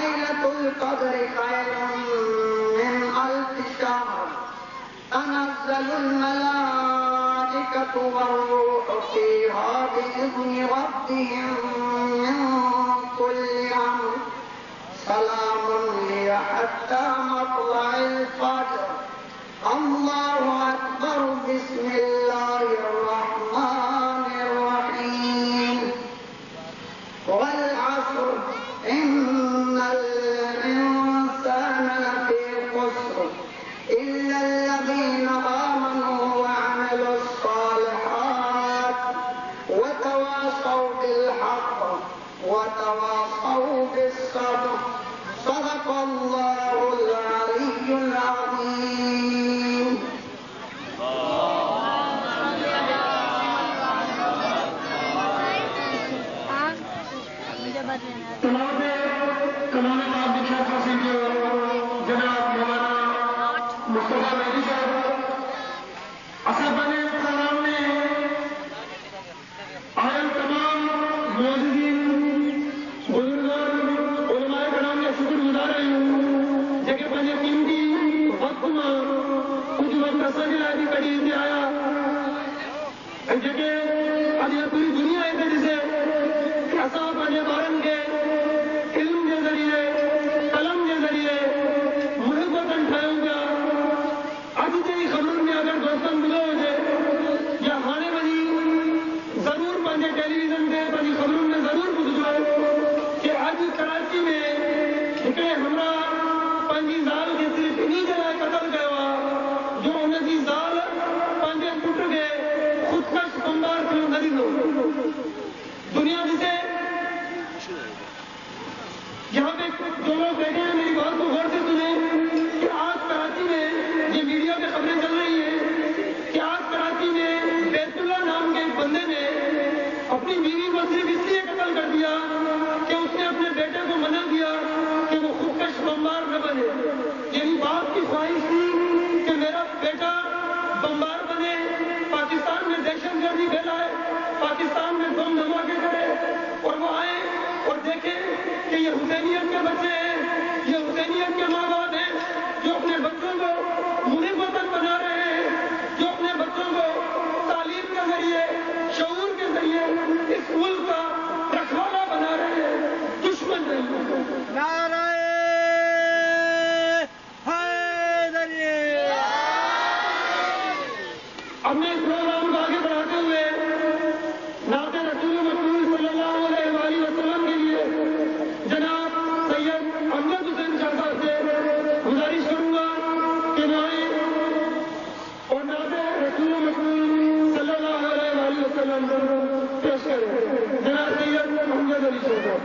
ليلة القدر خير من 1000 شهر تنزل الملائكة والروح فيها بإذن ربهم من كل أمر سلام هي حتى مطلع الفجر الله أكبر بسم الله الرحمن الرحيم والعصر إن الإنسان لفي خسر إلا الذين آمنوا وعملوا الصالحات وتواصوا بالحق وتواصوا بالصبر صدق الله العلي العظيم. کلام پاک دکھا حاصل کیا جناب مولانا مصطفیٰ مہدی صاحب اصل بنے پروگرام میں آئل تمام معززین بزرگان علماء کرام کے شکر گزار رہی ہوں جگہ پنجے قیمتی وقت میں کچھ وقت اصل بھی کڑی سے آیا جگہ اب یہ پوری دنیا ہے جسے اصل پنجے بارن کے علم کے ذریعے قلم کے ذریعے محبت ٹھاؤں گا اب جی خبروں میں اگر دوستوں ملو ہوئے یا ہانے بنی ضرور پنجے ٹیلی ویژن کے بنی خبروں میں ضرور پوچھو کہ آج کراچی میں ہکڑے ہمرا پنجی زال کے صرف انہی جگہ قتل گیا جو انہیں کی زال پنجے ٹوٹ گئے خودکش بمبار کیوں ندی دو دنیا جسے یہاں پہ جو لوگ بیٹھے ہیں میری بات کو غور سے سنیں کہ آج کراچی میں یہ میڈیا پہ خبریں چل رہی ہیں کہ آج کراچی میں بیت اللہ نام کے ایک بندے نے اپنی بیوی کو صرف اس لیے قتل کر دیا کہ اس نے اپنے بیٹے کو منع کیا کہ وہ خودکش بمبار نہ بنے. یعنی باپ کی خواہش تھی کہ میرا بیٹا بمبار بنے, پاکستان میں دہشت گردی پھیلائے, پاکستان میں بم دھماکے کرے, اور وہ آئے اور دیکھیں کہ یہ حسینیت کے بچے ہیں, یہ حسینیت کے ماں باپ ہیں جو اپنے بچوں کو محب وطن بنا رہے ہیں, جو اپنے بچوں کو تعلیم کے ذریعے شعور کے ذریعے اس ملک کا رکھوالا بنا رہے ہیں, دشمن نہیں. نعرہ حیدری. اب میں اس پروگرام کو آگے بڑھاتے ہوئے نعت رسول مقبول صلی اللہ علیہ وآلہ وسلم کے لیے جناب سید احمد حسین شاہ صاحب سے گزارش کروں گا کہ وہ آئیں اور نعت رسول مقبول صلی اللہ علیہ وآلہ وسلم پیش کریں. جناب سید محمد علی شاہ صاحب.